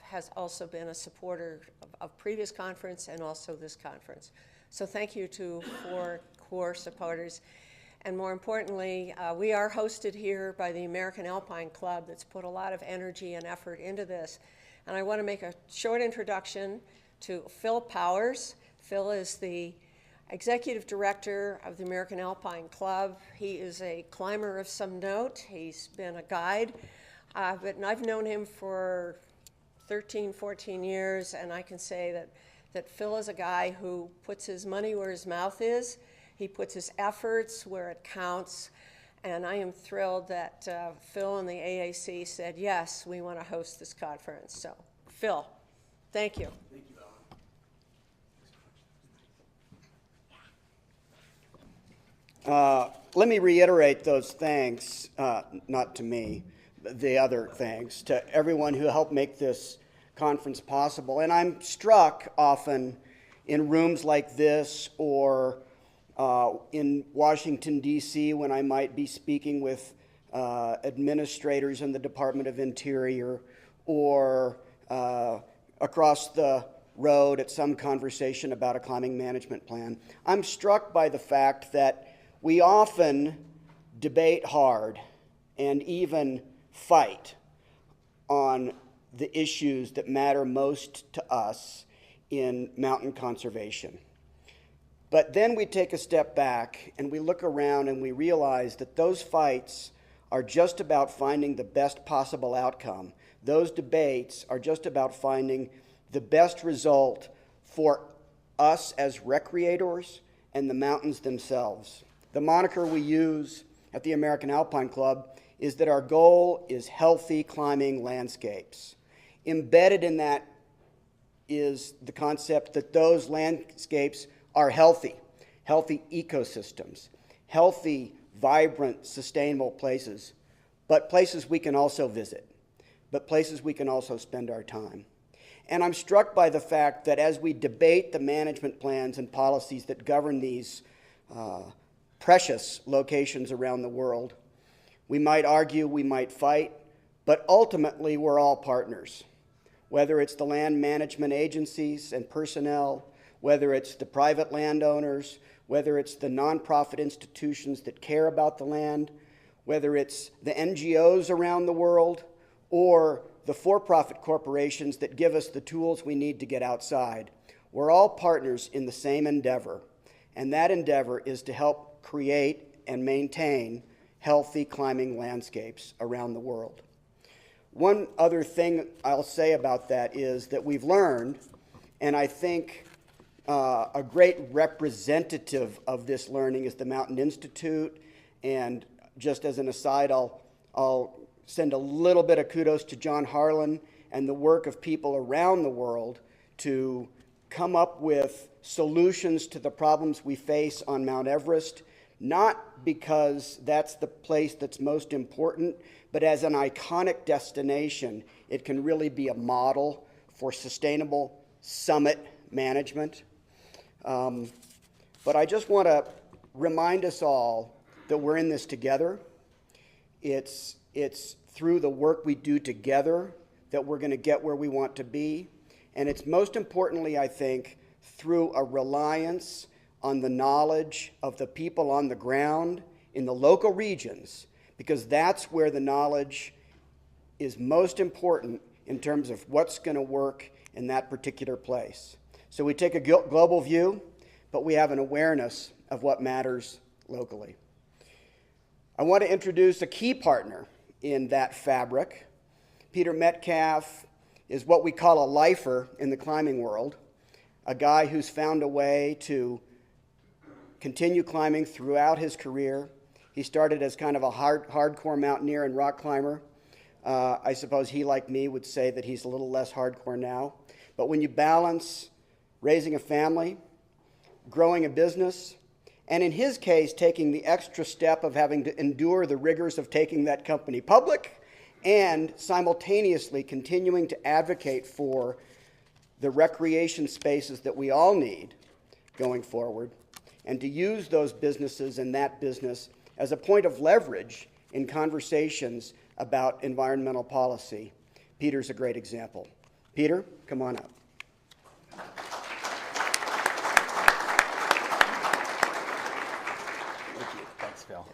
has also been a supporter of previous conference and also this conference. So thank you to 4 core supporters. And more importantly, we are hosted here by the American Alpine Club that's put a lot of energy and effort into this. And I want to make a short introduction to Phil Powers. Phil is the Executive Director of the American Alpine Club. He is a climber of some note. He's been a guide, but I've known him for 13, 14 years, and I can say that Phil is a guy who puts his money where his mouth is. He puts his efforts where it counts, and I am thrilled that Phil and the AAC said, yes, we want to host this conference. So, Phil, thank you. Thank you, Ellen. Let me reiterate those thanks, not to me, but the other thanks, to everyone who helped make this conference possible. And I'm struck often in rooms like this or in Washington, D.C., when I might be speaking with administrators in the Department of Interior or across the road at some conversation about a climbing management plan. I'm struck by the fact that we often debate hard and even fight on the issues that matter most to us in mountain conservation. But then we take a step back and we look around and we realize that those fights are just about finding the best possible outcome. Those debates are just about finding the best result for us as recreators and the mountains themselves. The moniker we use at the American Alpine Club is that our goal is healthy climbing landscapes. Embedded in that is the concept that those landscapes are healthy ecosystems, healthy, vibrant, sustainable places, but places we can also visit, but places we can also spend our time. And I'm struck by the fact that as we debate the management plans and policies that govern these precious locations around the world, we might argue, we might fight, but ultimately we're all partners. Whether it's the land management agencies and personnel, whether it's the private landowners, whether it's the nonprofit institutions that care about the land, whether it's the NGOs around the world, or the for-profit corporations that give us the tools we need to get outside. We're all partners in the same endeavor, and that endeavor is to help create and maintain healthy climbing landscapes around the world. One other thing I'll say about that is that we've learned, and I think a great representative of this learning is the Mountain Institute, and just as an aside, I'll send a little bit of kudos to John Harlan and the work of people around the world to come up with solutions to the problems we face on Mount Everest, not because that's the place that's most important, but as an iconic destination, it can really be a model for sustainable summit management. But I just want to remind us all that we're in this together. It's through the work we do together that we're going to get where we want to be. And it's most importantly, I think, through a reliance on the knowledge of the people on the ground in the local regions, because that's where the knowledge is most important in terms of what's going to work in that particular place. So we take a global view, but we have an awareness of what matters locally. I want to introduce a key partner in that fabric. Peter Metcalf is what we call a lifer in the climbing world, a guy who's found a way to continue climbing throughout his career. He started as kind of a hardcore mountaineer and rock climber. I suppose he, like me, would say that he's a little less hardcore now. But when you balance raising a family, growing a business, and in his case, taking the extra step of having to endure the rigors of taking that company public, and simultaneously continuing to advocate for the recreation spaces that we all need going forward, and to use those businesses and that business as a point of leverage in conversations about environmental policy. Peter's a great example. Peter, come on up. Thanks, Phil.